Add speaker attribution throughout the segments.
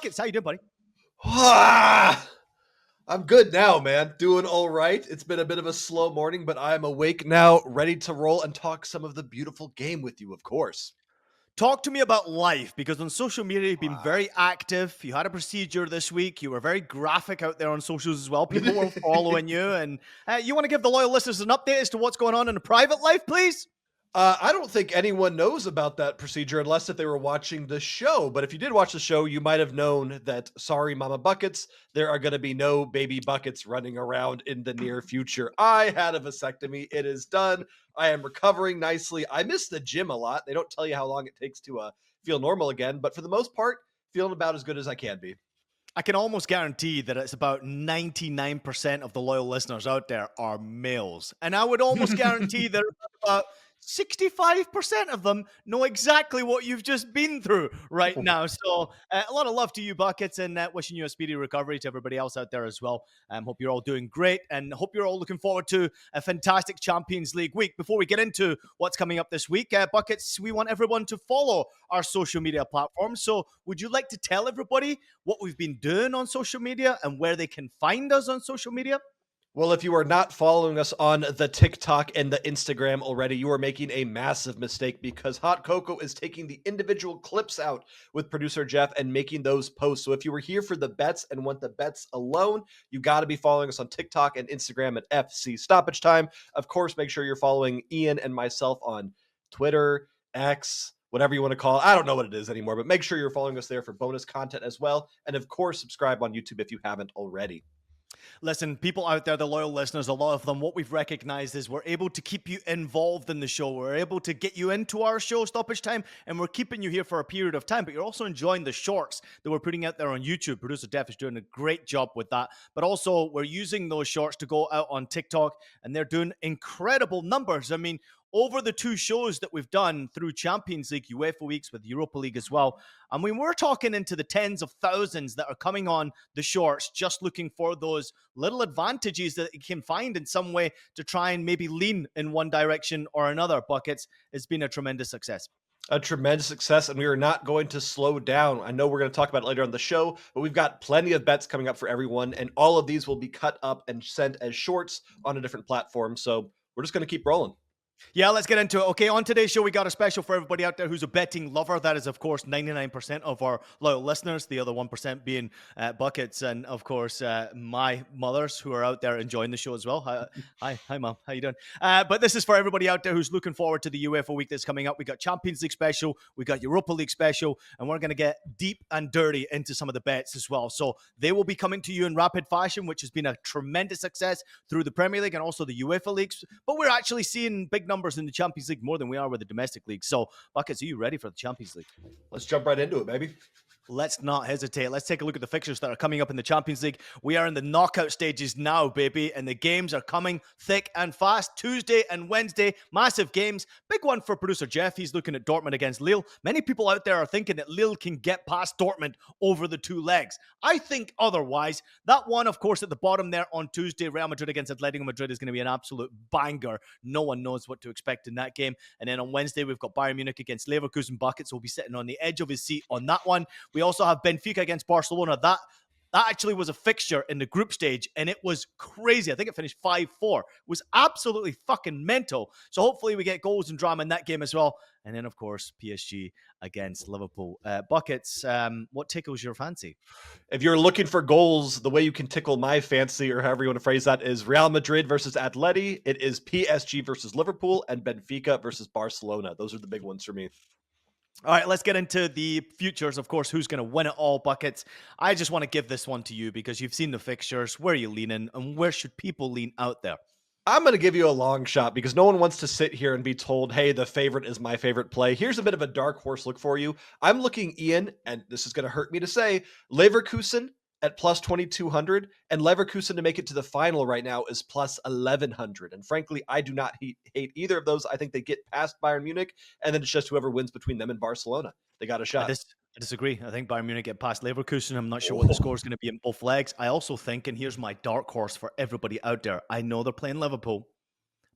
Speaker 1: Buckets, how you doing, buddy?
Speaker 2: I'm good now, man. Doing all right. It's been a bit of a slow morning, but I'm awake now, ready to roll and talk some of the beautiful game with you, of course.
Speaker 1: Talk to me about life, because on social media you've been
Speaker 2: Ah.
Speaker 1: very active. You had a procedure this week. You were very graphic out there on socials as well. People were following you, and you want to give the loyal listeners an update as to what's going on in a private life, please?
Speaker 2: I don't think anyone knows about that procedure unless if they were watching the show. But if you did watch the show, you might have known that, sorry, Mama Buckets, there are going to be no baby buckets running around in the near future. I had a vasectomy. It is done. I am recovering nicely. I miss the gym a lot. They don't tell you how long it takes to feel normal again. But for the most part, feeling about as good as I can be.
Speaker 1: I can almost guarantee that it's about 99% of the loyal listeners out there are males. And I would almost guarantee that about 65% of them know exactly what you've just been through right now. So a lot of love to you, Buckets, and wishing you a speedy recovery to everybody else out there as well. Hope you're all doing great, and hope you're all looking forward to a fantastic Champions League week. Before we get into what's coming up this week, Buckets, we want everyone to follow our social media platforms. So would you like to tell everybody what we've been doing on social media and where they can find us on social media?
Speaker 2: Well, if you are not following us on the TikTok and the Instagram already, you are making a massive mistake because Hot Cocoa is taking the individual clips out with producer Jeff and making those posts. So if you were here for the bets and want the bets alone, you got to be following us on TikTok and Instagram at FC Stoppage Time. Of course, make sure you're following Ian and myself on Twitter, X, whatever you want to call it. I don't know what it is anymore, but make sure you're following us there for bonus content as well. And of course, subscribe on YouTube if you haven't already.
Speaker 1: Listen, people out there, the loyal listeners, a lot of them, what we've recognized is we're able to keep you involved in the show. We're able to get you into our show, Stoppage Time, and we're keeping you here for a period of time. But you're also enjoying the shorts that we're putting out there on YouTube. Producer Def is doing a great job with that. But also, we're using those shorts to go out on TikTok, and they're doing incredible numbers. I mean, over the two shows that we've done through Champions League, UEFA weeks with Europa League as well, I mean, we're talking into the tens of thousands that are coming on the shorts, just looking for those little advantages that you can find in some way to try and maybe lean in one direction or another. Buckets, it's been a tremendous success.
Speaker 2: A tremendous success, and we are not going to slow down. I know we're going to talk about it later on the show, but we've got plenty of bets coming up for everyone, and all of these will be cut up and sent as shorts on a different platform. So we're just going to keep rolling.
Speaker 1: Yeah, let's get into it. Okay, on today's show, we got a special for everybody out there who's a betting lover. That is, of course, 99% of our loyal listeners, the other 1% being Buckets, and, of course, my mothers who are out there enjoying the show as well. Hi, Mom. How you doing? But this is for everybody out there who's looking forward to the UEFA week that's coming up. We got Champions League special, we got Europa League special, and we're going to get deep and dirty into some of the bets as well. So they will be coming to you in rapid fashion, which has been a tremendous success through the Premier League and also the UEFA leagues. But we're actually seeing big numbers in the Champions League more than we are with the domestic league. So, Buckets, are you ready for the Champions League?
Speaker 2: Let's jump right into it, baby.
Speaker 1: Let's not hesitate. Let's take a look at the fixtures that are coming up in the Champions League. We are in the knockout stages now, baby, and the games are coming thick and fast. Tuesday and Wednesday, massive games. Big one for producer Jeff. He's looking at Dortmund against Lille. Many people out there are thinking that Lille can get past Dortmund over the two legs. I think otherwise. That one, of course, at the bottom there on Tuesday, Real Madrid against Atletico Madrid is going to be an absolute banger. No one knows what to expect in that game. And then on Wednesday, we've got Bayern Munich against Leverkusen. Buckets will be sitting on the edge of his seat on that one. We also have Benfica against Barcelona. That actually was a fixture in the group stage, and it was crazy. I think it finished 5-4. It was absolutely fucking mental. So hopefully we get goals and drama in that game as well. And then, of course, PSG against Liverpool. Buckets, what tickles your fancy?
Speaker 2: If you're looking for goals, the way you can tickle my fancy, or however you want to phrase that, is Real Madrid versus Atleti. It is PSG versus Liverpool, and Benfica versus Barcelona. Those are the big ones for me.
Speaker 1: All right, let's get into the futures. Of course, who's going to win it all, Buckets? I just want to give this one to you because you've seen the fixtures. Where are you leaning, and where should people lean out there?
Speaker 2: I'm going to give you a long shot because no one wants to sit here and be told, hey, the favorite is my favorite play. Here's a bit of a dark horse look for you. I'm looking, Ian, and this is going to hurt me to say, Leverkusen at plus 2,200, and Leverkusen to make it to the final right now is plus 1,100. And frankly, I do not hate either of those. I think they get past Bayern Munich, and then it's just whoever wins between them and Barcelona. They got a shot.
Speaker 1: I disagree. I think Bayern Munich get past Leverkusen. I'm not sure what the score is going to be in both legs. I also think, and here's my dark horse for everybody out there, I know they're playing Liverpool,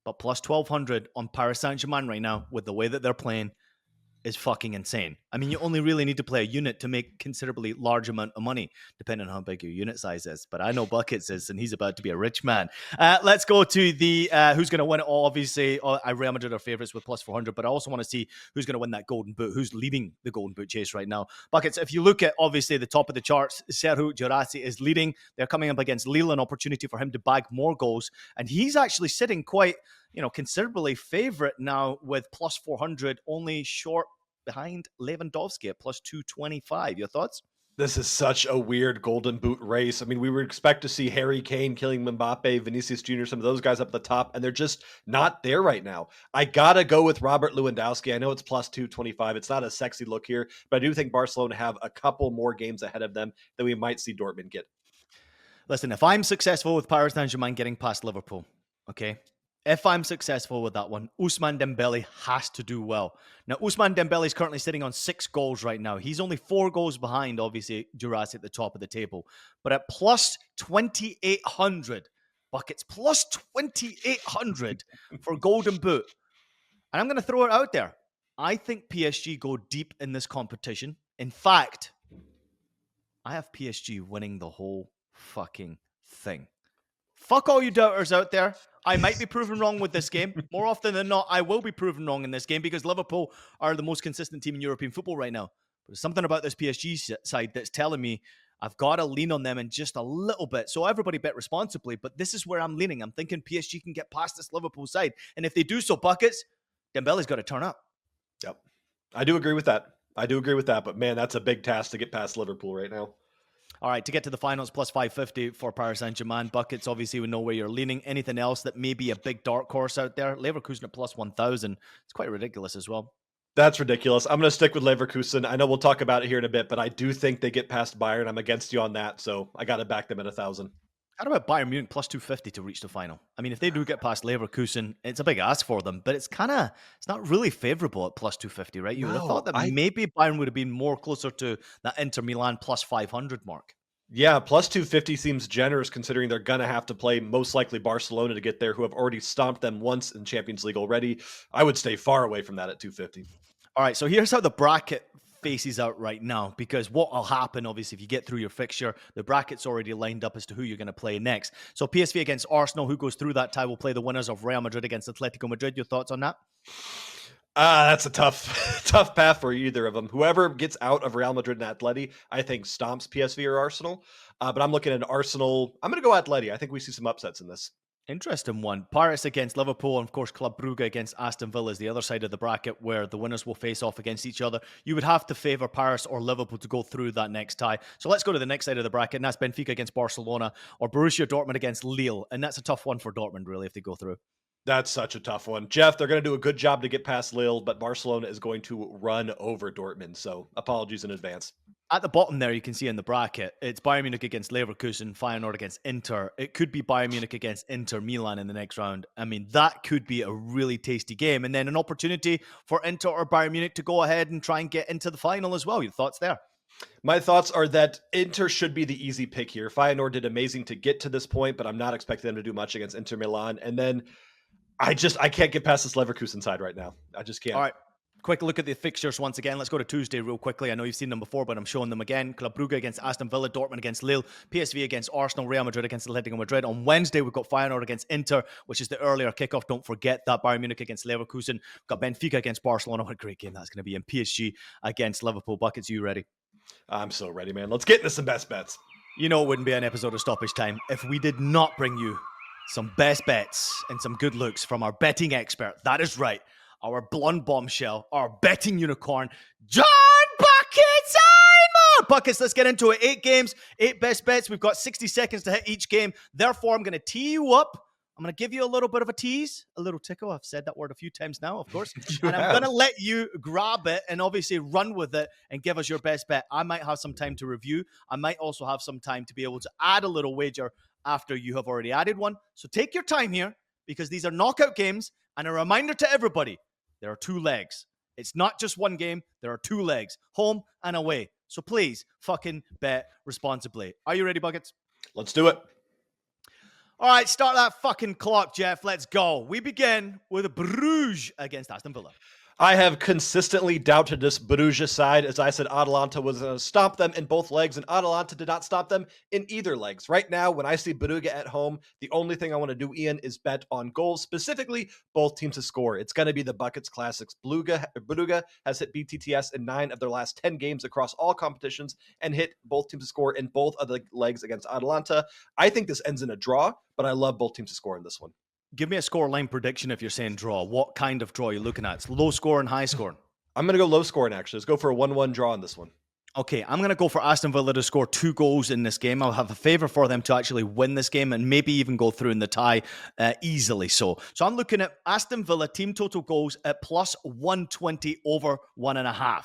Speaker 1: but plus 1,200 on Paris Saint-Germain right now with the way that they're playing is fucking insane. I mean, you only really need to play a unit to make considerably large amount of money, depending on how big your unit size is. But I know Buckets is, and he's about to be a rich man. Let's go to the who's going to win it all. Obviously, Real Madrid are favourites with plus 400, but I also want to see who's going to win that golden boot, who's leading the golden boot chase right now. Buckets, if you look at, obviously, the top of the charts, Sergio Girassi is leading. They're coming up against Lille, an opportunity for him to bag more goals, and he's actually sitting quite, considerably favourite now with plus 400, only short behind Lewandowski at plus 225. Your thoughts?
Speaker 2: This is such a weird golden boot race. I mean, we would expect to see Harry Kane killing Mbappe, Vinicius Jr., some of those guys up at the top, and they're just not there right now. I gotta go with Robert Lewandowski. I know it's plus 225. It's not a sexy look here, but I do think Barcelona have a couple more games ahead of them that we might see Dortmund get.
Speaker 1: Listen, if I'm successful with Paris Saint-Germain getting past Liverpool, okay, if I'm successful with that one, Ousmane Dembele has to do well. Now, Ousmane Dembele is currently sitting on 6 goals right now. He's only 4 goals behind, obviously, Girassi at the top of the table. But at plus 2,800, Buckets, plus 2,800 for Golden Boot. And I'm going to throw it out there. I think PSG go deep in this competition. In fact, I have PSG winning the whole fucking thing. Fuck all you doubters out there. I might be proven wrong with this game. More often than not, I will be proven wrong in this game because Liverpool are the most consistent team in European football right now. But there's something about this PSG side that's telling me I've got to lean on them in just a little bit. So everybody bet responsibly, but this is where I'm leaning. I'm thinking PSG can get past this Liverpool side. And if they do so, Buckets, Dembele's got to turn up.
Speaker 2: Yep. I do agree with that. But man, that's a big task to get past Liverpool right now.
Speaker 1: All right, to get to the finals, plus 550 for Paris Saint-Germain. Buckets, obviously, we know where you're leaning. Anything else that may be a big dark horse out there? Leverkusen at plus 1,000. It's quite ridiculous as well.
Speaker 2: That's ridiculous. I'm going to stick with Leverkusen. I know we'll talk about it here in a bit, but I do think they get past Bayern. I'm against you on that, so I got to back them at 1,000.
Speaker 1: How about Bayern Munich plus 250 to reach the final? I mean, if they do get past Leverkusen, it's a big ask for them, but it's not really favourable at plus 250, right? You would have thought that maybe Bayern would have been more closer to that Inter Milan plus 500 mark.
Speaker 2: Yeah, plus 250 seems generous considering they're going to have to play most likely Barcelona to get there, who have already stomped them once in Champions League already. I would stay far away from that at 250.
Speaker 1: All right, so here's how the bracket faces out right now, because what will happen, obviously, if you get through your fixture, the bracket's already lined up as to who you're going to play next. So PSV against Arsenal, who goes through that tie will play the winners of Real Madrid against Atletico Madrid. Your thoughts on that?
Speaker 2: That's a tough path for either of them. Whoever gets out of Real Madrid and Atleti, I think stomps PSV or Arsenal. But I'm looking at Arsenal. I'm going to go Atleti. I think we see some upsets in this.
Speaker 1: Interesting one. Paris against Liverpool, and of course Club Brugge against Aston Villa is the other side of the bracket where the winners will face off against each other. You would have to favour Paris or Liverpool to go through that next tie. So let's go to the next side of the bracket, and that's Benfica against Barcelona or Borussia Dortmund against Lille. And that's a tough one for Dortmund, really, if they go through.
Speaker 2: That's such a tough one. Jeff, they're going to do a good job to get past Lille, but Barcelona is going to run over Dortmund. So apologies in advance.
Speaker 1: At the bottom there, you can see in the bracket, it's Bayern Munich against Leverkusen, Feyenoord against Inter. It could be Bayern Munich against Inter Milan in the next round. I mean, that could be a really tasty game. And then an opportunity for Inter or Bayern Munich to go ahead and try and get into the final as well. Your thoughts there?
Speaker 2: My thoughts are that Inter should be the easy pick here. Feyenoord did amazing to get to this point, but I'm not expecting them to do much against Inter Milan. And then I can't get past this Leverkusen side right now. I just can't.
Speaker 1: All right. Quick look at the fixtures once again. Let's go to Tuesday real quickly. I know you've seen them before, but I'm showing them again. Club Brugge against Aston Villa, Dortmund against Lille, PSV against Arsenal, Real Madrid against Atletico Madrid. On Wednesday, we've got Feyenoord against Inter, which is the earlier kickoff. Don't forget that. Bayern Munich against Leverkusen. We've got Benfica against Barcelona. What a great game that's going to be. And PSG against Liverpool. Buckets, you ready?
Speaker 2: I'm so ready, man. Let's get into some best bets.
Speaker 1: You know it wouldn't be an episode of Stoppage Time if we did not bring you some best bets and some good looks from our betting expert. That is right. Our blonde bombshell, our betting unicorn, John Buckets. Buckets, let's get into it. 8 games, 8 best bets. We've got 60 seconds to hit each game. Therefore, I'm going to tee you up. I'm going to give you a little bit of a tease, a little tickle. I've said that word a few times now, of course. And I'm going to let you grab it and obviously run with it and give us your best bet. I might have some time to review. I might also have some time to be able to add a little wager after you have already added one. So take your time here because these are knockout games. And a reminder to everybody, there are 2 legs. It's not just one game. There are 2 legs, home and away. So please fucking bet responsibly. Are you ready, Buckets?
Speaker 2: Let's do it.
Speaker 1: All right, start that fucking clock, Jeff. Let's go. We begin with Bruges against Aston Villa.
Speaker 2: I have consistently doubted this Borussia side, as I said Atalanta was going to stop them in both legs, and Atalanta did not stop them in either legs. Right now, when I see Borussia at home, the only thing I want to do, Ian, is bet on goals, specifically both teams to score. It's going to be the Buckets Classics. Borussia has hit BTTS in 9 of their last 10 games across all competitions and hit both teams to score in both of the legs against Atalanta. I think this ends in a draw, but I love both teams to score in this one.
Speaker 1: Give me a scoreline prediction if you're saying draw. What kind of draw are you looking at? It's low score and high score.
Speaker 2: I'm going to go low scoring, actually. Let's go for a 1-1 draw in this one.
Speaker 1: Okay, I'm going to go for Aston Villa to score 2 goals in this game. I'll have a favour for them to actually win this game and maybe even go through in the tie easily. So I'm looking at Aston Villa team total goals at plus 120 over 1.5.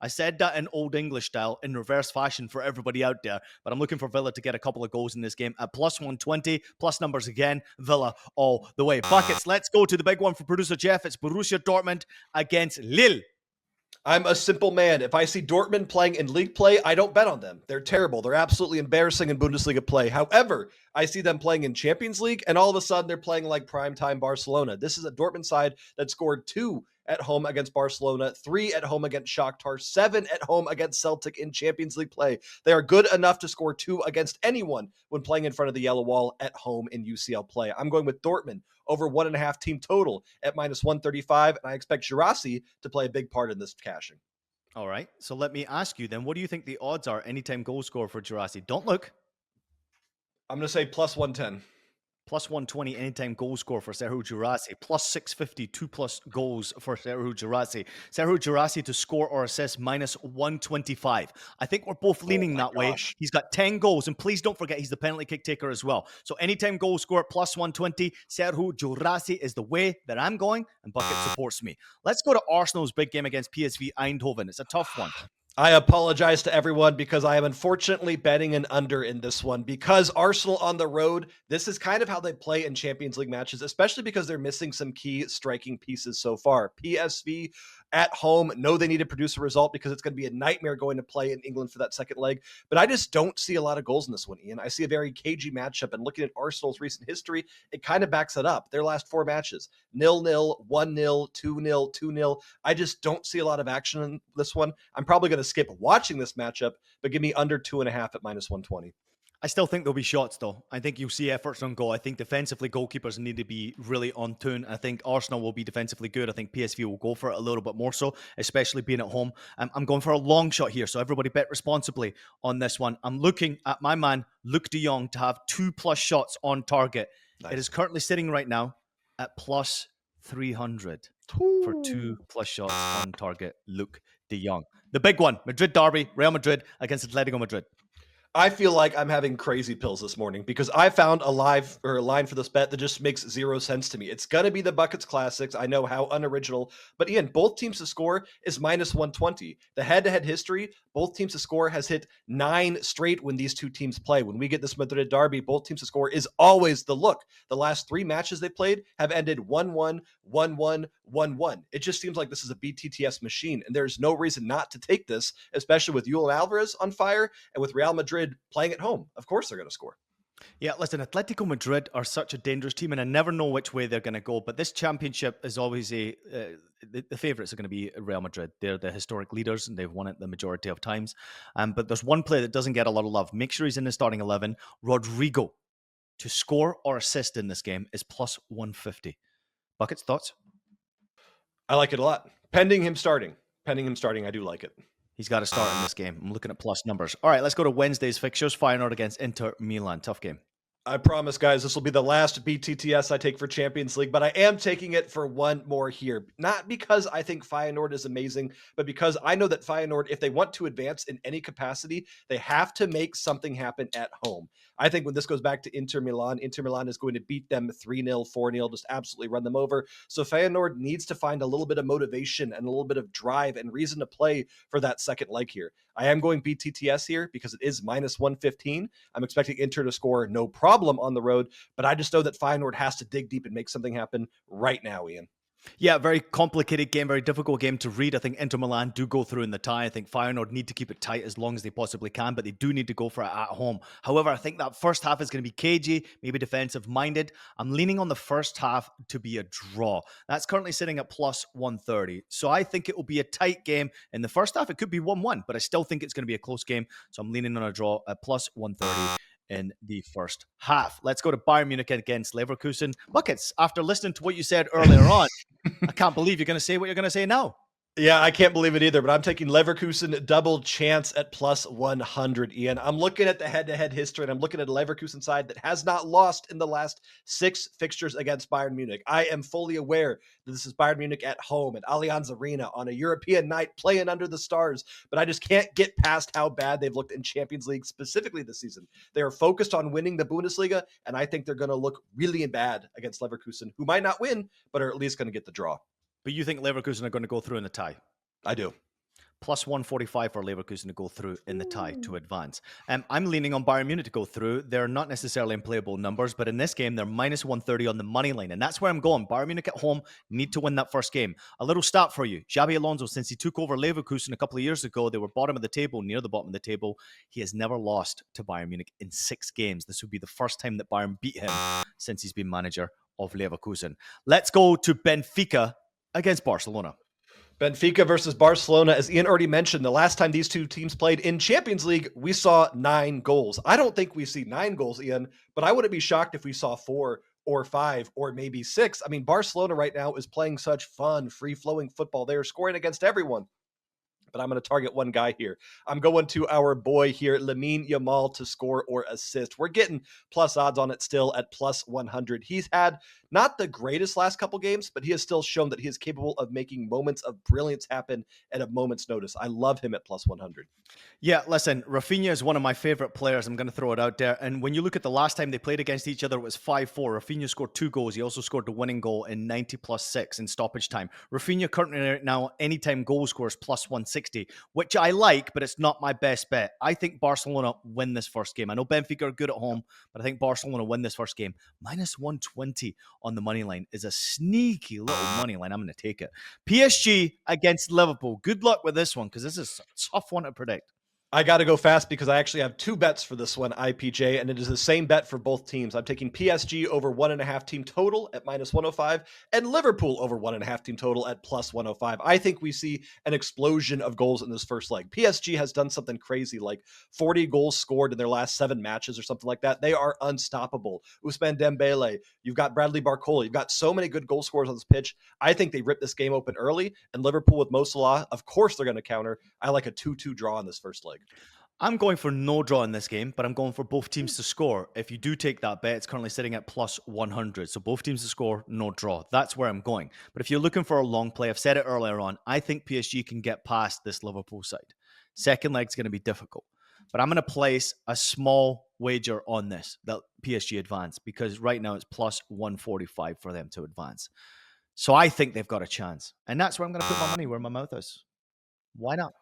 Speaker 1: I said that in Old English style, in reverse fashion for everybody out there, but I'm looking for Villa to get a couple of goals in this game at plus 120, plus numbers again, Villa all the way. Buckets, let's go to the big one for producer Jeff. It's Borussia Dortmund against Lille.
Speaker 2: I'm a simple man. If I see Dortmund playing in league play, I don't bet on them. They're terrible. They're absolutely embarrassing in Bundesliga play. However, I see them playing in Champions League, and all of a sudden they're playing like primetime Barcelona. This is a Dortmund side that scored 2 at home against Barcelona, 3 at home against Shakhtar, 7 at home against Celtic in Champions League play. They are good enough to score 2 against anyone when playing in front of the yellow wall at home in UCL play. I'm going with Dortmund over 1.5 team total at minus 135, and I expect Girassi to play a big part in this cashing.
Speaker 1: All right, so let me ask you then, what do you think the odds are anytime goal scorer for Girassi? Don't look.
Speaker 2: I'm going to say plus 110.
Speaker 1: Plus 120 anytime goal score for Serhou Girassi. Plus 650, 2+ goals for Serhou Girassi. Serhou Girassi to score or assist minus 125. I think we're both leaning that way. He's got 10 goals, and please don't forget he's the penalty kick taker as well. So anytime goal score plus 120, Serhou Girassi is the way that I'm going, and Bucket supports me. Let's go to Arsenal's big game against PSV Eindhoven. It's a tough one.
Speaker 2: I apologize to everyone because I am unfortunately betting an under in this one because Arsenal on the road, this is kind of how they play in Champions League matches, especially because they're missing some key striking pieces so far. PSV at home know they need to produce a result because it's going to be a nightmare going to play in England for that second leg. But I just don't see a lot of goals in this one, Ian. I see a very cagey matchup, and looking at Arsenal's recent history, it kind of backs it up. Their last 4 matches, 0-0, 1-0, 2-0, 2-0. I just don't see a lot of action in this one. I'm probably going to skip watching this matchup, but give me under 2.5 at minus 120.
Speaker 1: I still think there'll be shots, though. I think you'll see efforts on goal. I think defensively, goalkeepers need to be really on tune. I think Arsenal will be defensively good. I think PSV will go for it a little bit more so, especially being at home. I'm going for a long shot here, so everybody bet responsibly on this one. I'm looking at my man, Luke de Jong, to have 2+ shots on target. Nice. It is currently sitting right now at plus 300 for 2+ shots on target, Luke de Jong. The big one, Madrid derby, Real Madrid against Atletico Madrid.
Speaker 2: I feel like I'm having crazy pills this morning because I found a line for this bet that just makes zero sense to me. It's going to be the Buckets Classics. I know how unoriginal, but Ian, both teams to score is minus 120. The head-to-head history, both teams to score has hit 9 straight when these two teams play. When we get this Madrid derby, both teams to score is always the look. The last 3 matches they played have ended 1-1, 1-1, 1-1. It just seems like this is a BTTS machine, and there's no reason not to take this, especially with Julian Alvarez on fire and with Real Madrid playing at home. Of course they're going to score.
Speaker 1: Yeah, listen, Atletico Madrid are such a dangerous team, and I never know which way they're going to go. But this championship is always the favourites are going to be Real Madrid. They're the historic leaders, and they've won it the majority of times. But there's one player that doesn't get a lot of love. Make sure he's in the starting 11. Rodrigo to score or assist in this game is plus 150. Buckets, thoughts?
Speaker 2: I like it a lot. Pending him starting, I do like it.
Speaker 1: He's got to start in this game. I'm looking at plus numbers. All right, let's go to Wednesday's fixtures. Feyenoord against Inter Milan. Tough game.
Speaker 2: I promise, guys, this will be the last BTTS I take for Champions League, but I am taking it for one more here. Not because I think Feyenoord is amazing, but because I know that Feyenoord, if they want to advance in any capacity, they have to make something happen at home. I think when this goes back to Inter Milan is going to beat them 3-0, 4-0, just absolutely run them over. So Feyenoord needs to find a little bit of motivation and a little bit of drive and reason to play for that second leg here. I am going BTTS here because it is minus 115. I'm expecting Inter to score no problem on the road, but I just know that Feyenoord has to dig deep and make something happen right now, Ian.
Speaker 1: Yeah, very complicated game, very difficult game to read. I think Inter Milan do go through in the tie. I think Feyenoord need to keep it tight as long as they possibly can, but they do need to go for it at home. However, I think that first half is going to be cagey, maybe defensive minded. I'm leaning on the first half to be a draw. That's currently sitting at plus 130. So I think it will be a tight game. In the first half, it could be 1-1, but I still think it's going to be a close game. So I'm leaning on a draw at plus 130 in the first half. Let's go to Bayern Munich against Leverkusen. Buckets, after listening to what you said earlier on, I can't believe you're going to say what you're going to say now.
Speaker 2: Yeah, I can't believe it either, but I'm taking Leverkusen double chance at plus 100, Ian. I'm looking at the head-to-head history, and I'm looking at a Leverkusen side that has not lost in the last 6 fixtures against Bayern Munich. I am fully aware that this is Bayern Munich at home at Allianz Arena on a European night playing under the stars, but I just can't get past how bad they've looked in Champions League specifically this season. They are focused on winning the Bundesliga, and I think they're going to look really bad against Leverkusen, who might not win, but are at least going to get the draw.
Speaker 1: But you think Leverkusen are going to go through in the tie?
Speaker 2: I do.
Speaker 1: Plus 145 for Leverkusen to go through in the tie to advance. I'm leaning on Bayern Munich to go through. They're not necessarily in playable numbers, but in this game, they're minus 130 on the money line, and that's where I'm going. Bayern Munich at home need to win that first game. A little stat for you. Xabi Alonso, since he took over Leverkusen a couple of years ago, they were bottom of the table, near the bottom of the table. He has never lost to Bayern Munich in 6 games. This would be the first time that Bayern beat him since he's been manager of Leverkusen. Let's go to Benfica against Barcelona.
Speaker 2: Benfica versus Barcelona. As Ian already mentioned, the last time these two teams played in Champions League, we saw 9 goals. I don't think we see 9 goals, Ian, but I wouldn't be shocked if we saw 4 or 5 or maybe 6. I mean, Barcelona right now is playing such fun, free-flowing football. They are scoring against everyone. But I'm going to target one guy here. I'm going to our boy here, Lamine Yamal, to score or assist. We're getting plus odds on it still at plus 100. He's had not the greatest last couple games, but he has still shown that he is capable of making moments of brilliance happen at a moment's notice. I love him at plus 100.
Speaker 1: Yeah, listen, Rafinha is one of my favorite players. I'm going to throw it out there. And when you look at the last time they played against each other, it was 5-4. Rafinha scored 2 goals. He also scored the winning goal in 90 plus 6 in stoppage time. Rafinha currently right now, anytime goal scores plus 160, which I like, but it's not my best bet. I think Barcelona win this first game. I know Benfica are good at home, but I think Barcelona win this first game. Minus 120 on the money line is a sneaky little money line. I'm going to take it. PSG against Liverpool. Good luck with this one, because this is a tough one to predict.
Speaker 2: I got to go fast because I actually have 2 bets for this one, IPJ, and it is the same bet for both teams. I'm taking PSG over 1.5 team total at minus 105 and Liverpool over 1.5 team total at plus 105. I think we see an explosion of goals in this first leg. PSG has done something crazy, like 40 goals scored in their last 7 matches or something like that. They are unstoppable. Ousmane Dembele, you've got Bradley Barcola, you've got so many good goal scorers on this pitch. I think they rip this game open early, and Liverpool with Mo Salah, of course they're going to counter. I like a 2-2 draw in this first leg.
Speaker 1: I'm going for no draw in this game, but I'm going for both teams to score. If you do take that bet, it's currently sitting at plus 100. So both teams to score, no draw. That's where I'm going. But if you're looking for a long play, I've said it earlier on, I think PSG can get past this Liverpool side. Second leg's going to be difficult. But I'm going to place a small wager on this, that PSG advance, because right now it's plus 145 for them to advance. So I think they've got a chance. And that's where I'm going to put my money where my mouth is. Why not?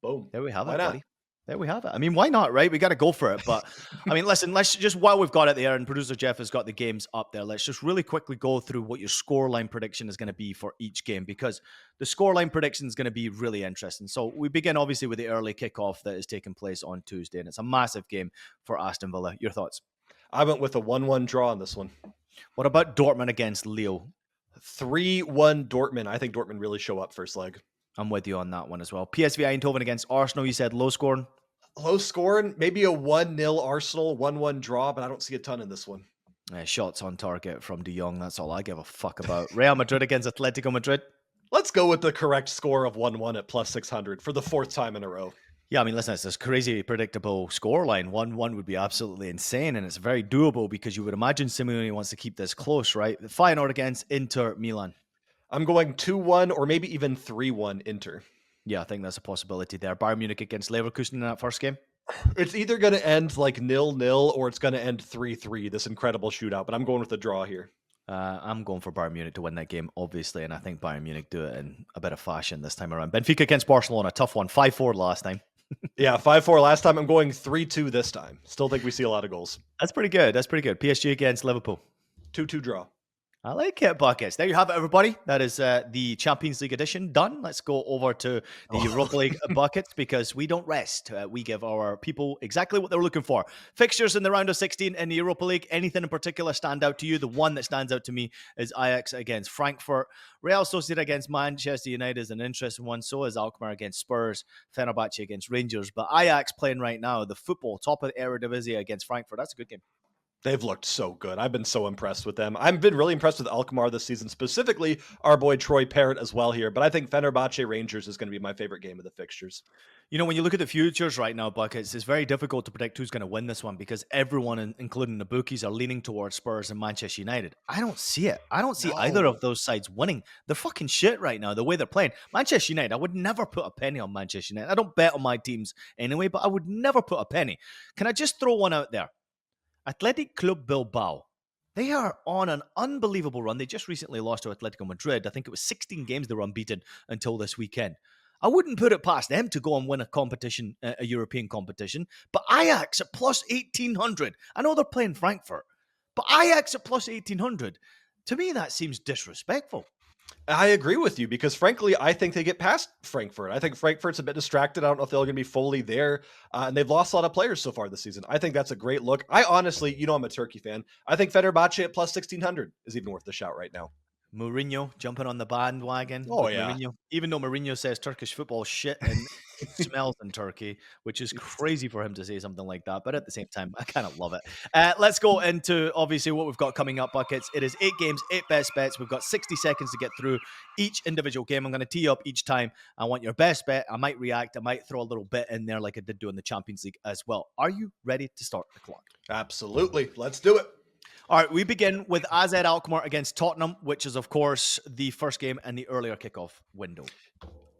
Speaker 2: Boom.
Speaker 1: There we have
Speaker 2: Why
Speaker 1: it,
Speaker 2: not?
Speaker 1: buddy. There we have it. I mean, why not, right? We got to go for it. But, I mean, listen, let's just, while we've got it there and producer Jeff has got the games up there, let's just really quickly go through what your scoreline prediction is going to be for each game, because the scoreline prediction is going to be really interesting. So we begin, obviously, with the early kickoff that is taking place on Tuesday, and it's a massive game for Aston Villa. Your thoughts?
Speaker 2: I went with a 1-1 draw on this one.
Speaker 1: What about Dortmund against Lille?
Speaker 2: 3-1 Dortmund. I think Dortmund really show up first leg.
Speaker 1: I'm with you on that one as well. PSV Eindhoven against Arsenal. You said low scoring.
Speaker 2: Low scoring, maybe a 1-0 Arsenal, 1-1 draw, but I don't see a ton in this one.
Speaker 1: Shots on target from De Jong. That's all I give a fuck about. Real Madrid against Atletico Madrid.
Speaker 2: Let's go with the correct score of 1-1 at plus 600 for the 4th time in a row.
Speaker 1: Yeah, I mean, listen, it's this crazy predictable scoreline. 1-1 would be absolutely insane, and it's very doable because you would imagine Simeone wants to keep this close, right? Feyenoord against Inter Milan.
Speaker 2: I'm going 2-1 or maybe even 3-1 Inter.
Speaker 1: Yeah, I think that's a possibility there. Bayern Munich against Leverkusen in that first game.
Speaker 2: It's either going to end like 0-0 or it's going to end 3-3, this incredible shootout, but I'm going with the draw here.
Speaker 1: I'm going for Bayern Munich to win that game, obviously, and I think Bayern Munich do it in a bit of fashion this time around. Benfica against Barcelona, tough one. 5-4 last time.
Speaker 2: Yeah, 5-4 last time. I'm going 3-2 this time. Still think we see a lot of goals.
Speaker 1: That's pretty good. That's pretty good. PSG against Liverpool.
Speaker 2: 2-2 draw.
Speaker 1: I like it, buckets. There you have it, everybody. That is the Champions League edition done. Let's go over to the Europa League buckets because we don't rest. We give our people exactly what they're looking for. Fixtures in the round of 16 in the Europa League. Anything in particular stand out to you? The one that stands out to me is Ajax against Frankfurt. Real Sociedad against Manchester United is an interesting one. So is Alkmaar against Spurs. Fenerbahce against Rangers. But Ajax playing right now, the football, top of the Eredivisie against Frankfurt. That's a good game.
Speaker 2: They've looked so good. I've been so impressed with them. I've been really impressed with Alkmaar this season, specifically our boy Troy Parrott as well here. But I think Fenerbahce Rangers is going to be my favorite game of the fixtures.
Speaker 1: You know, when you look at the futures right now, Buckets, it's very difficult to predict who's going to win this one because everyone, including the bookies, are leaning towards Spurs and Manchester United. I don't see it. I don't see either of those sides winning. They're fucking shit right now, the way they're playing. Manchester United, I would never put a penny on Manchester United. I don't bet on my teams anyway, but I would never put a penny. Can I just throw one out there? Athletic Bilbao. They are on an unbelievable run. They just recently lost to Atletico Madrid. I think it was 16 games they were unbeaten until this weekend. I wouldn't put it past them to go and win a competition, a European competition. But Ajax at plus 1,800. I know they're playing Frankfurt, but Ajax at plus 1,800. To me, that seems disrespectful.
Speaker 2: I agree with you because, frankly, I think they get past Frankfurt. I think Frankfurt's a bit distracted. I don't know if they're going to be fully there. And they've lost a lot of players so far this season. I think that's a great look. I honestly, I'm a Turkey fan. I think Fenerbahce at plus 1,600 is even worth the shout right now.
Speaker 1: Mourinho jumping on the bandwagon.
Speaker 2: Oh, yeah.
Speaker 1: Mourinho, even though Mourinho says Turkish football shit and smells in Turkey, which is crazy for him to say something like that. But at the same time, I kind of love it. Let's go into, obviously, what we've got coming up, Buckets. It is 8 games, 8 best bets. We've got 60 seconds to get through each individual game. I'm going to tee you up each time. I want your best bet. I might react. I might throw a little bit in there like I did do in the Champions League as well. Are you ready to start the clock?
Speaker 2: Absolutely. Let's do it.
Speaker 1: All right, we begin with AZ Alkmaar against Tottenham, which is, of course, the first game and the earlier kickoff window.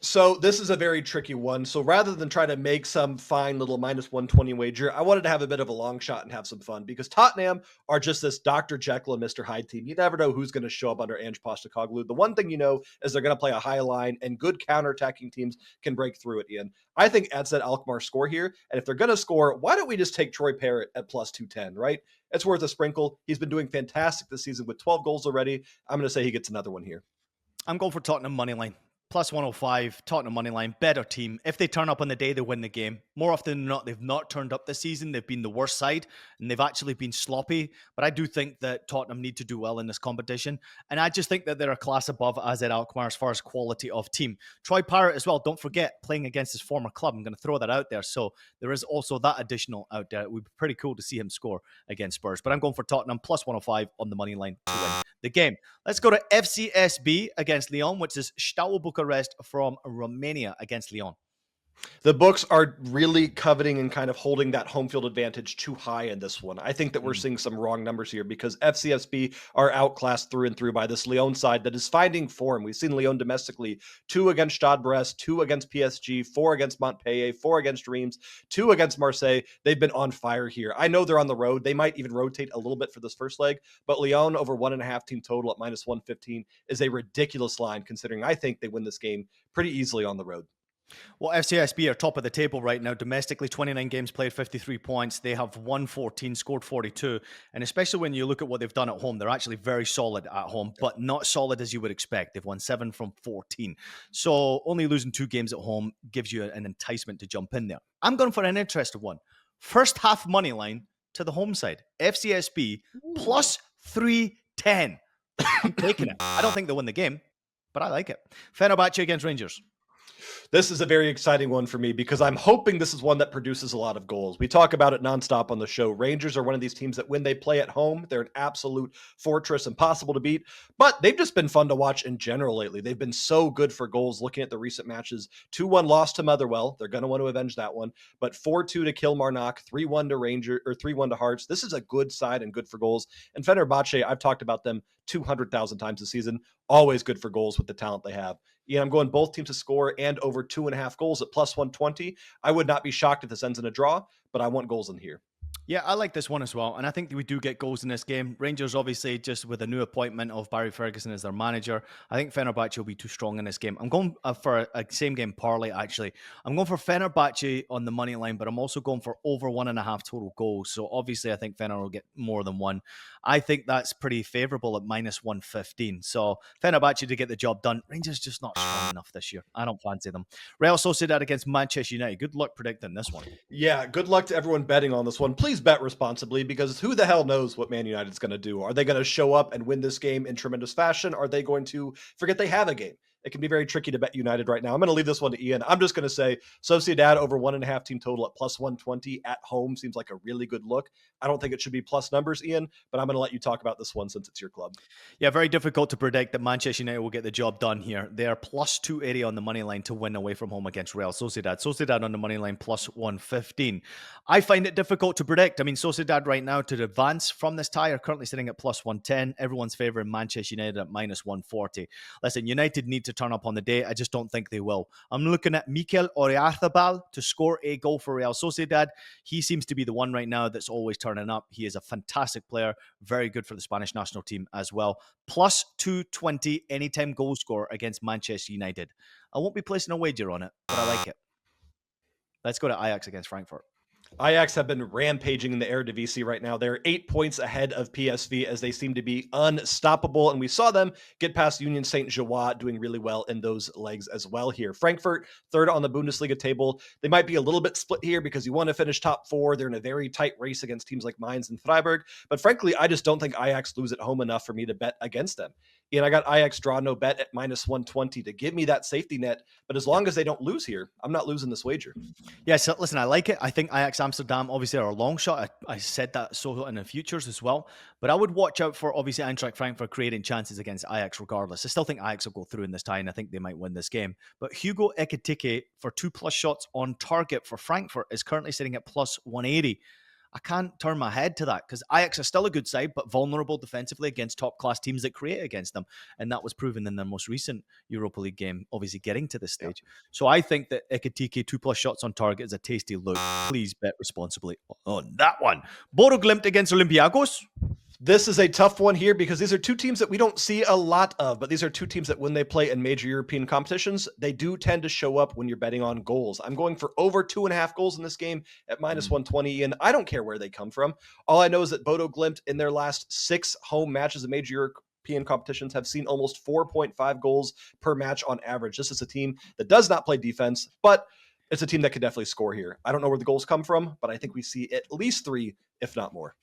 Speaker 2: So this is a very tricky one. So rather than try to make some fine little minus 120 wager, I wanted to have a bit of a long shot and have some fun because Tottenham are just this Dr. Jekyll and Mr. Hyde team. You never know who's going to show up under Ange Postecoglou. The one thing you know is they're going to play a high line and good counterattacking teams can break through it, Ian. I think AZ Alkmaar score here. And if they're going to score, why don't we just take Troy Parrott at plus 210, right? It's worth a sprinkle. He's been doing fantastic this season with 12 goals already. I'm going to say he gets another one here.
Speaker 1: I'm going for Tottenham money line. Plus 105, Tottenham money line, better team. If they turn up on the day, they win the game. More often than not, they've not turned up this season. They've been the worst side, and they've actually been sloppy. But I do think that Tottenham need to do well in this competition. And I just think that they're a class above AZ Alkmaar as far as quality of team. Troy Parrott as well, don't forget, playing against his former club. I'm going to throw that out there. So there is also that additional out there. It would be pretty cool to see him score against Spurs. But I'm going for Tottenham, plus 105 on the money line to win the game. Let's go to FCSB against Lyon, which is Steaua Bucharest from Romania against Lyon.
Speaker 2: The books are really coveting and kind of holding that home field advantage too high in this one. I think that we're seeing some wrong numbers here because FCSB are outclassed through and through by this Lyon side that is finding form. We've seen Lyon domestically 2 against Stade Brest, 2 against PSG, 4 against Montpellier, 4 against Reims, 2 against Marseille. They've been on fire here. I know they're on the road. They might even rotate a little bit for this first leg, but Lyon over 1.5 team total at minus 115 is a ridiculous line considering I think they win this game pretty easily on the road.
Speaker 1: Well, FCSB are top of the table right now. Domestically, 29 games played, 53 points. They have won 14, scored 42. And especially when you look at what they've done at home, they're actually very solid at home, but not solid as you would expect. They've won 7 from 14. So only losing 2 games at home gives you an enticement to jump in there. I'm going for an interesting one. First half money line to the home side. FCSB plus 310. I'm taking it. I don't think they'll win the game, but I like it. Fenerbahce against Rangers.
Speaker 2: This is a very exciting one for me because I'm hoping this is one that produces a lot of goals. We talk about it nonstop on the show. Rangers are one of these teams that when they play at home, they're an absolute fortress, impossible to beat. But they've just been fun to watch in general lately. They've been so good for goals looking at the recent matches. 2-1 loss to Motherwell. They're going to want to avenge that one. But 4-2 to Kilmarnock, 3-1 to Rangers, or 3-1 to Hearts. This is a good side and good for goals. And Fenerbahce, I've talked about them 200,000 times this season. Always good for goals with the talent they have. Yeah, I'm going both teams to score and over 2.5 goals at plus 120. I would not be shocked if this ends in a draw, but I want goals in here.
Speaker 1: Yeah, I like this one as well. And I think that we do get goals in this game. Rangers, obviously, just with a new appointment of Barry Ferguson as their manager, I think Fenerbahce will be too strong in this game. I'm going for a same game parlay, actually. I'm going for Fenerbahce on the money line, but I'm also going for over 1.5 total goals. So obviously, I think Fener will get more than one. I think that's pretty favorable at minus 115. So Fenerbahce to get the job done. Rangers just not strong enough this year. I don't fancy them. Real Sociedad against Manchester United. Good luck predicting this one.
Speaker 2: Yeah, good luck to everyone betting on this one. Please bet responsibly because who the hell knows what Man United's going to do? Are they going to show up and win this game in tremendous fashion? Are they going to forget they have a game? It can be very tricky to bet United right now. I'm going to leave this one to Ian. I'm just going to say Sociedad over 1.5 team total at plus 120 at home seems like a really good look. I don't think it should be plus numbers, Ian, but I'm going to let you talk about this one since it's your club.
Speaker 1: Yeah, very difficult to predict that Manchester United will get the job done here. They are plus 280 on the money line to win away from home against Real Sociedad. Sociedad on the money line plus 115. I find it difficult to predict. I mean, Sociedad right now to advance from this tie are currently sitting at plus 110. Everyone's favouring Manchester United at minus 140. Listen, United need to turn up on the day. I just don't think they will. I'm looking at Mikel Oyarzabal to score a goal for Real Sociedad. He seems to be the one right now that's always turning up. He is a fantastic player, very good for the Spanish national team as well. Plus 220 anytime goal score against Manchester United. I won't be placing a wager on it, but I like it. Let's go to Ajax against Frankfurt.
Speaker 2: Ajax have been rampaging in the Eredivisie right now. They're 8 points ahead of PSV as they seem to be unstoppable. And we saw them get past Union Saint-Gilloise doing really well in those legs as well here. Frankfurt, third on the Bundesliga table. They might be a little bit split here because you want to finish top four. They're in a very tight race against teams like Mainz and Freiburg. But frankly, I just don't think Ajax lose at home enough for me to bet against them. And I got Ajax draw no bet at minus 120 to give me that safety net. But as long as they don't lose here, I'm not losing this wager.
Speaker 1: Yeah, so listen, I like it. I think Ajax Amsterdam obviously are a long shot. I said that so in the futures as well. But I would watch out for obviously Eintracht Frankfurt creating chances against Ajax regardless. I still think Ajax will go through in this tie and I think they might win this game. But Hugo Ekitike for 2+ shots on target for Frankfurt is currently sitting at plus 180. I can't turn my head to that because Ajax are still a good side, but vulnerable defensively against top-class teams that create against them. And that was proven in their most recent Europa League game, obviously getting to this stage. So I think that Ekitike 2+ shots on target is a tasty look. Please bet responsibly on that one. Bodo Glimt against Olympiacos.
Speaker 2: This is a tough one here because these are two teams that we don't see a lot of, but these are two teams that when they play in major European competitions, they do tend to show up when you're betting on goals. I'm going for over 2.5 goals in this game at minus 120, and I don't care where they come from. All I know is that Bodo Glimt in their last 6 home matches of major European competitions have seen almost 4.5 goals per match on average. This is a team that does not play defense, but it's a team that could definitely score here. I don't know where the goals come from, but I think we see at least 3, if not more.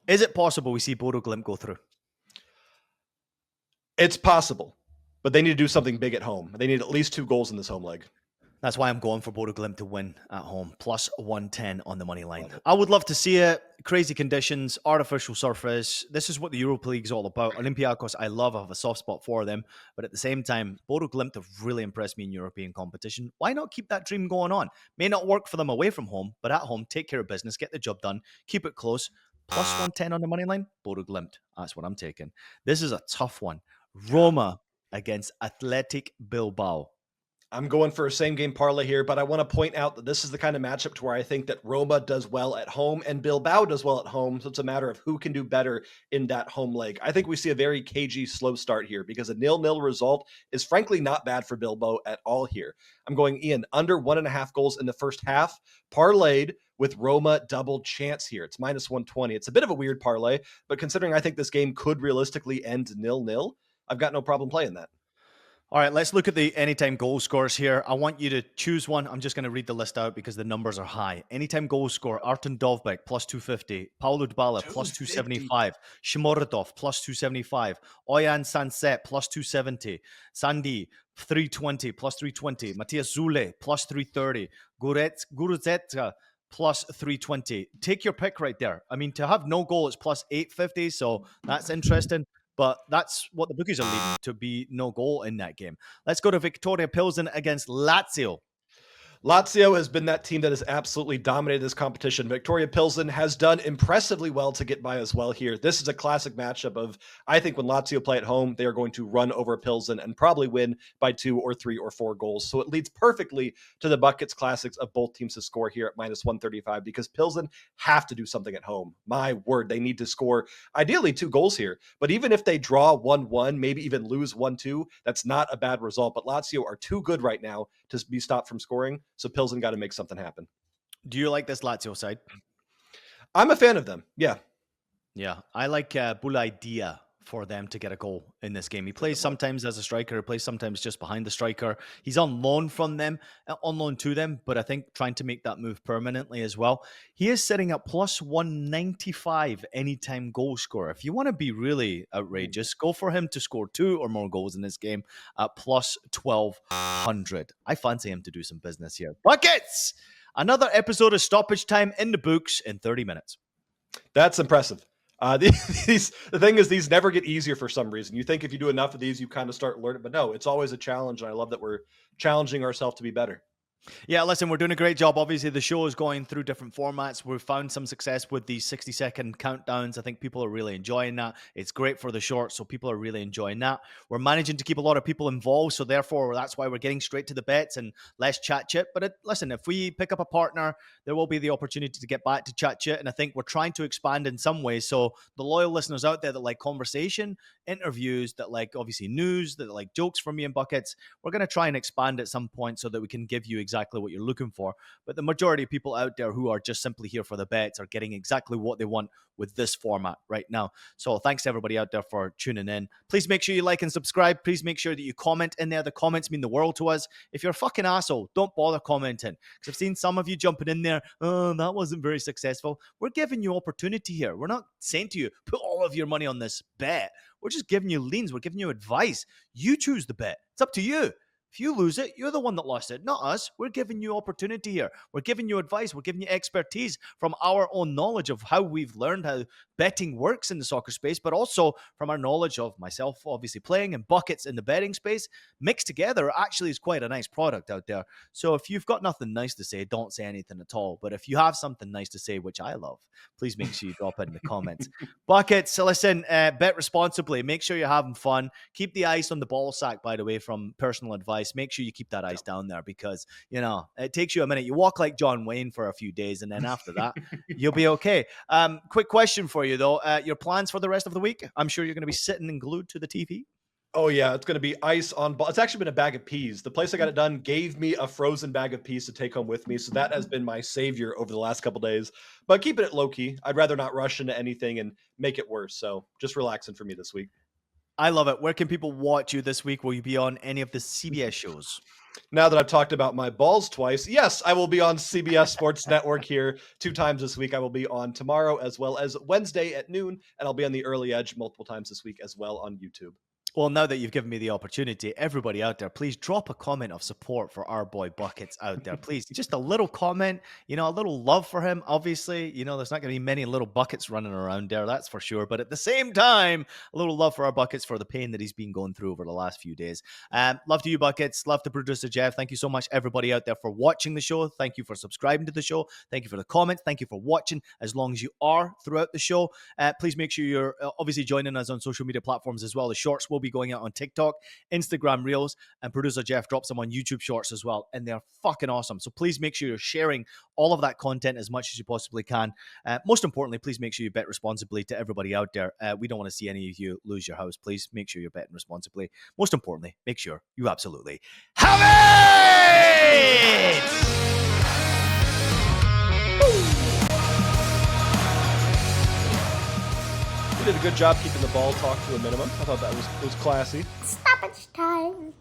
Speaker 1: Is it possible we see Bodo Glimt go through?
Speaker 2: It's possible, but they need to do something big at home. They need at least 2 goals in this home leg.
Speaker 1: That's why I'm going for Bodo Glimt to win at home. Plus 110 on the money line. I would love to see it. Crazy conditions, artificial surface. This is what the Europa League is all about. Olympiacos, I love. I have a soft spot for them. But at the same time, Bodo Glimt have really impressed me in European competition. Why not keep that dream going on? May not work for them away from home, but at home, take care of business, get the job done, keep it close. Plus 110 on the money line, Bodo Glimt. That's what I'm taking. This is a tough one. Roma against Athletic Bilbao.
Speaker 2: I'm going for a same game parlay here, but I want to point out that this is the kind of matchup to where I think that Roma does well at home and Bilbao does well at home. So it's a matter of who can do better in that home leg. I think we see a very cagey slow start here because a 0-0 result is frankly not bad for Bilbao at all here. I'm going Ian under 1.5 goals in the first half, parlayed with Roma double chance here. It's minus 120. It's a bit of a weird parlay, but considering I think this game could realistically end 0-0, I've got no problem playing that.
Speaker 1: All right, let's look at the anytime goal scores here. I want you to choose one. I'm just going to read the list out because the numbers are high. Anytime goal score, Artem Dovbek, plus 250. Paulo Dybala, plus 275. Shimorodov, plus 275. Oyan Sanset, plus 270. Sandy, 320, plus 320. Matthias Zule, plus 330. Guruzetka, plus 320. Take your pick right there. I mean, to have no goal, it's plus 850, so that's interesting. But that's what the bookies are leading to be no goal in that game. Let's go to Victoria Pilsen against Lazio.
Speaker 2: Lazio has been that team that has absolutely dominated this competition. Victoria Pilsen has done impressively well to get by as well here. This is a classic matchup of, I think when Lazio play at home, they are going to run over Pilsen and probably win by 2 or 3 or 4 goals. So it leads perfectly to the buckets classics of both teams to score here at minus 135 because Pilsen have to do something at home. My word, they need to score ideally 2 goals here. But even if they draw 1-1, maybe even lose 1-2, that's not a bad result. But Lazio are too good right now to be stopped from scoring. So Pilsen got to make something happen.
Speaker 1: Do you like this Lazio side?
Speaker 2: I'm a fan of them. Yeah.
Speaker 1: Yeah, I like Bulaidia for them to get a goal in this game. He plays sometimes as a striker, he plays sometimes just behind the striker. He's on loan from them, on loan to them, but I think trying to make that move permanently as well. He is sitting at plus 195 anytime goal scorer. If you want to be really outrageous, go for him to score 2 or more goals in this game at plus 1200. I fancy him to do some business here. Buckets! Another episode of Stoppage Time in the books in 30 minutes.
Speaker 2: That's impressive. The thing is, these never get easier for some reason. You think if you do enough of these, you kind of start learning, but no, it's always a challenge. And I love that we're challenging ourselves to be better.
Speaker 1: Yeah, listen, we're doing a great job. Obviously, the show is going through different formats. We've found some success with these 60-second countdowns. I think people are really enjoying that. It's great for the short, so people are really enjoying that. We're managing to keep a lot of people involved, so therefore, that's why we're getting straight to the bets and less chat chit. But listen, if we pick up a partner, there will be the opportunity to get back to chat chit, and I think we're trying to expand in some ways. So the loyal listeners out there that like conversation, interviews, that like obviously news, that like jokes from me and Buckets, we're going to try and expand at some point so that we can give you exactly what you're looking for. But the majority of people out there who are just simply here for the bets are getting exactly what they want with this format right now. So thanks to everybody out there for tuning in. Please make sure you like and subscribe. Please make sure that you comment in there. The comments mean the world to us. If you're a fucking asshole, don't bother commenting. Because I've seen some of you jumping in there, oh, that wasn't very successful. We're giving you opportunity here. We're not saying to you, put all of your money on this bet. We're just giving you leans. We're giving you advice. You choose the bet. It's up to you. If you lose it, you're the one that lost it, not us. We're giving you opportunity here. We're giving you advice. We're giving you expertise from our own knowledge of how we've learned how betting works in the soccer space, but also from our knowledge of myself, obviously playing and Buckets in the betting space. Mixed together actually is quite a nice product out there. So if you've got nothing nice to say, don't say anything at all. But if you have something nice to say, which I love, please make sure you drop it in the comments. Buckets, listen, bet responsibly. Make sure you're having fun. Keep the ice on the ball sack, by the way, from personal advice. Make sure you keep that ice down there because, you know, it takes you a minute. You walk like John Wayne for a few days, and then after that, you'll be okay. Quick question for you, though. Your plans for the rest of the week? I'm sure you're going to be sitting and glued to the TV.
Speaker 2: Oh, yeah, it's going to be ice on ball. It's actually been a bag of peas. The place I got it done gave me a frozen bag of peas to take home with me. So that has been my savior over the last couple days. But keeping it low key. I'd rather not rush into anything and make it worse. So just relaxing for me this week.
Speaker 1: I love it. Where can people watch you this week? Will you be on any of the CBS shows?
Speaker 2: Now that I've talked about my balls twice, yes, I will be on CBS Sports Network here 2 times this week. I will be on tomorrow as well as Wednesday at noon, and I'll be on the Early Edge multiple times this week as well on YouTube.
Speaker 1: Well, now that you've given me the opportunity, everybody out there, please drop a comment of support for our boy Buckets out there. Please, just a little comment, you know, a little love for him. Obviously, you know, there's not going to be many little Buckets running around there, that's for sure. But at the same time, a little love for our Buckets for the pain that he's been going through over the last few days. Love to you, Buckets. Love to producer Jeff. Thank you so much, everybody out there, for watching the show. Thank you for subscribing to the show. Thank you for the comments. Thank you for watching as long as you are throughout the show. Please make sure you're obviously joining us on social media platforms as well. The shorts will be going out on TikTok, Instagram Reels, and producer Jeff drops them on YouTube Shorts as well, and they're fucking awesome. So please make sure you're sharing all of that content as much as you possibly can. Most importantly, please make sure you bet responsibly. To everybody out there, we don't want to see any of you lose your house. Please make sure you're betting responsibly. Most importantly, make sure you absolutely have it!
Speaker 2: You did a good job keeping the ball talk to a minimum. I thought that was classy.
Speaker 3: Stoppage time.